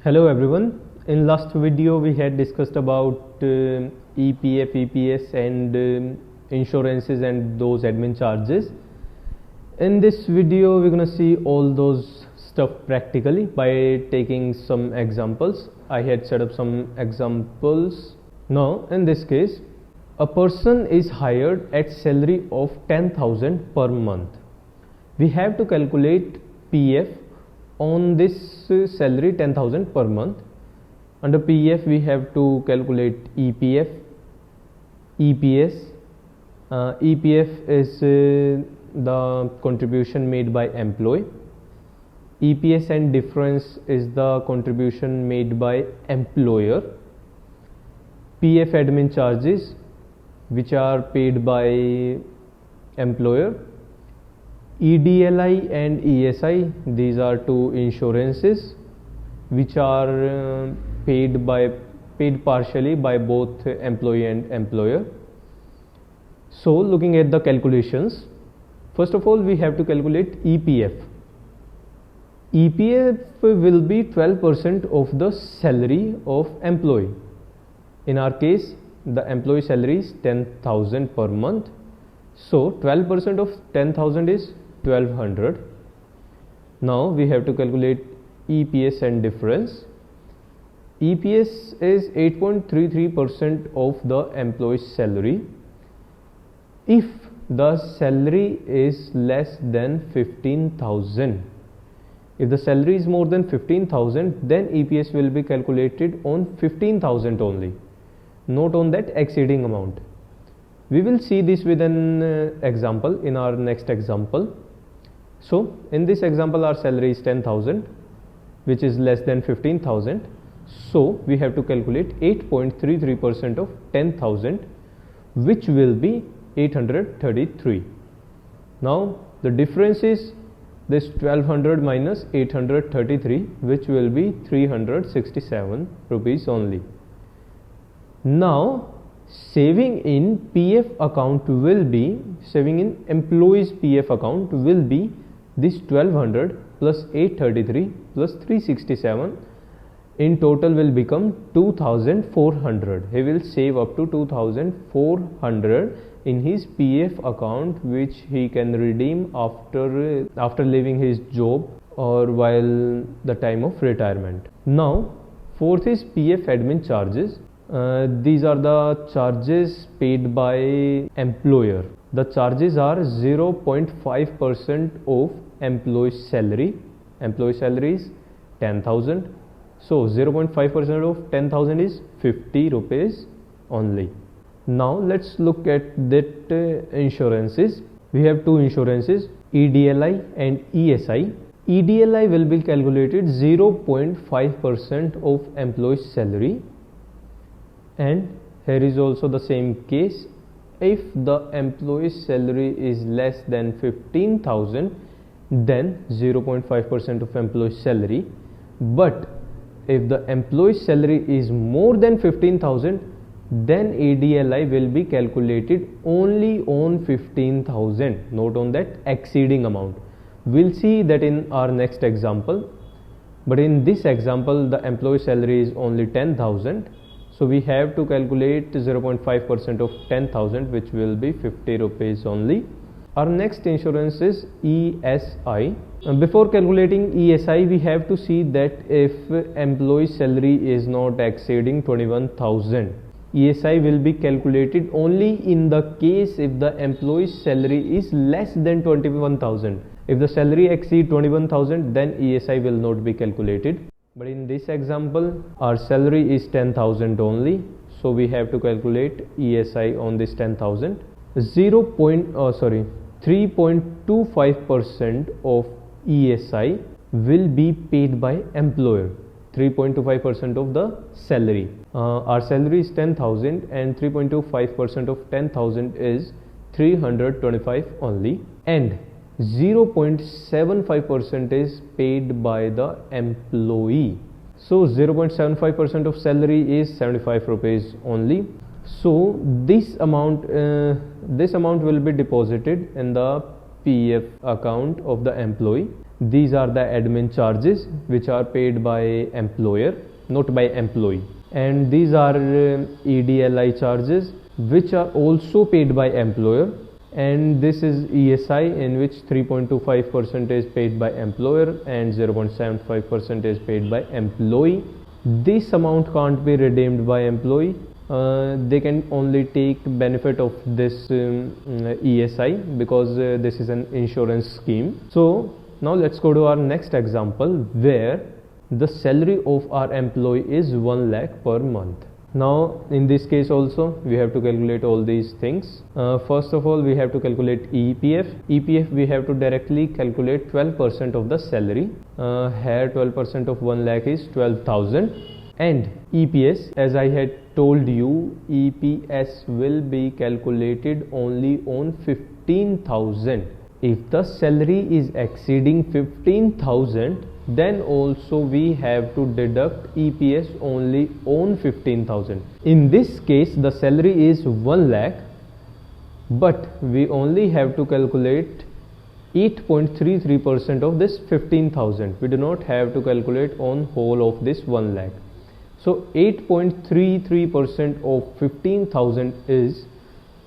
Hello everyone. In last video we had discussed about EPF, EPS and insurances and those admin charges. In this video we're gonna see all those stuff practically by taking some examples. I had set up some examples. Now in this case, a person is hired at salary of 10,000 per month. We have to calculate PF on this salary 10,000 per month. Under PF we have to calculate EPF, EPS. EPF is the contribution made by employee. EPS and difference is the contribution made by employer. PF admin charges which are paid by employer. EDLI and ESI, these are two insurances which are paid partially by both employee and employer. So looking at the calculations, first of all we have to calculate EPF. EPF will be 12% of the salary of employee. In our case the employee salary is 10,000 per month, so 12% of 10,000 is 1200. Now we have to calculate EPS and difference. EPS is 8.33% of the employee's salary if the salary is less than 15,000. If the salary is more than 15,000, then EPS will be calculated on 15,000 only, not on that exceeding amount. We will see this with an example in our next example. So in this example our salary is 10,000 which is less than 15,000. So we have to calculate 8.33% of 10,000 which will be 833. Now the difference is this 1200 minus 833 which will be 367 rupees only. Now saving in PF account will be, saving in employees PF account will be this 1200 plus 833 plus 367 in total will become 2400. He will save up to 2400 in his PF account which he can redeem after leaving his job or while the time of retirement. Now fourth is PF admin charges. These are the charges paid by employer. The charges are 0.5% of employee's salary. Employee salary is 10,000. So 0.5% of 10,000 is 50 rupees only. Now let's look at that insurances. We have two insurances, EDLI and ESI. EDLI will be calculated 0.5% of employee's salary. And here is also the same case. If the employee's salary is less than 15,000, then 0.5% of employee's salary. But if the employee's salary is more than 15,000, then EDLI will be calculated only on 15,000, not on that exceeding amount. We'll see that in our next example. But in this example the employee salary is only 10,000. So we have to calculate 0.5% of 10,000 which will be 50 rupees only. Our next insurance is ESI. Before calculating ESI we have to see that if employee salary is not exceeding 21,000, ESI will be calculated only in the case if the employee's salary is less than 21,000. If the salary exceeds 21,000, then ESI will not be calculated. But in this example our salary is 10,000 only, so we have to calculate ESI on this 10,000. 3.25% of ESI will be paid by employer. 3.25% of the salary. Our salary is 10,000 and 3.25% of 10,000 is 325 only, and 0.75% is paid by the employee. So 0.75% of salary is 75 rupees only. So this amount will be deposited in the PF account of the employee, These are the admin charges which are paid by employer, not by employee. And these are EDLI charges which are also paid by employer. And this is ESI, in which 3.25% is paid by employer and 0.75% is paid by employee. This amount can't be redeemed by employee. They can only take benefit of this ESI because this is an insurance scheme. So now let's go to our next example, where the salary of our employee is 1 lakh per month. Now in this case also we have to calculate all these things. First of all, we have to calculate EPF. EPF we have to directly calculate 12% of the salary. Here 12% of 1 lakh is 12,000. And EPS, as I had told you, EPS will be calculated only on 15,000. If the salary is exceeding 15,000, then also we have to deduct EPS only on 15,000. In this case the salary is 1 lakh, but we only have to calculate 8.33% of this 15,000. We do not have to calculate on whole of this 1 lakh. So 8.33% of 15,000 is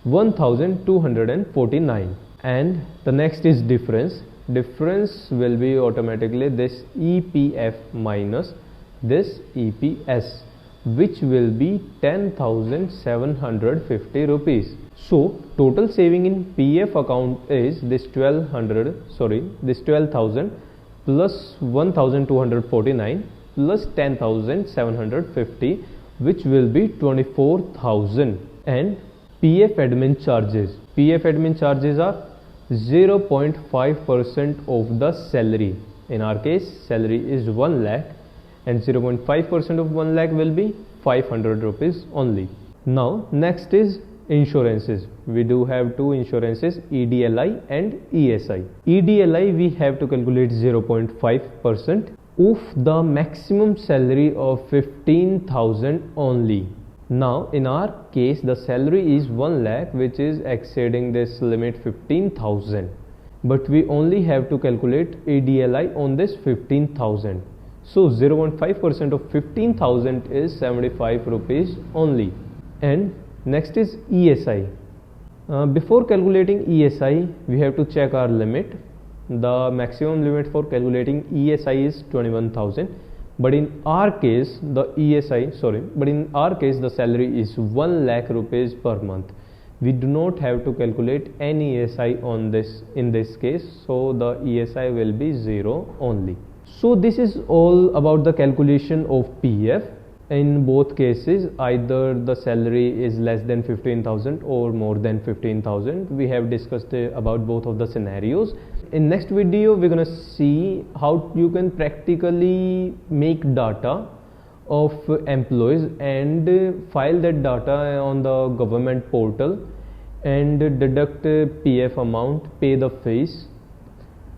1,249. And the next is difference. Difference will be automatically this EPF minus this EPS, which will be 10,750 rupees. So total saving in PF account is this 12,000 plus 1,249 plus 10,750, which will be 24,000. And PF admin charges. PF admin charges are 0.5% of the salary. In our case, salary is 1 lakh and 0.5% of 1 lakh will be 500 rupees only. Now next is insurances. We do have two insurances, EDLI and ESI. EDLI we have to calculate 0.5% of the maximum salary of 15,000 only. Now in our case the salary is 1 lakh, which is exceeding this limit 15,000, but we only have to calculate EDLI on this 15,000. So 0.5% of 15,000 is 75 rupees only. And next is ESI. Before calculating ESI, we have to check our limit. The maximum limit for calculating ESI is 21,000. But in our case the salary is 1 lakh rupees per month. We do not have to calculate any ESI on this in this case, so the ESI will be 0 only. So this is all about the calculation of PF. In both cases, either the salary is less than 15,000 or more than 15,000. We have discussed about both of the scenarios. In next video we're gonna see how you can practically make data of employees and file that data on the government portal and deduct PF amount, pay the fees.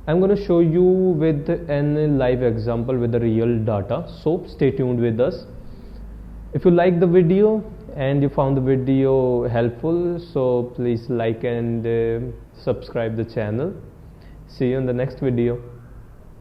I'm gonna show you with an live example with the real data, so stay tuned with us. If you like the video and you found the video helpful, so please like and subscribe the channel. See you in the next video.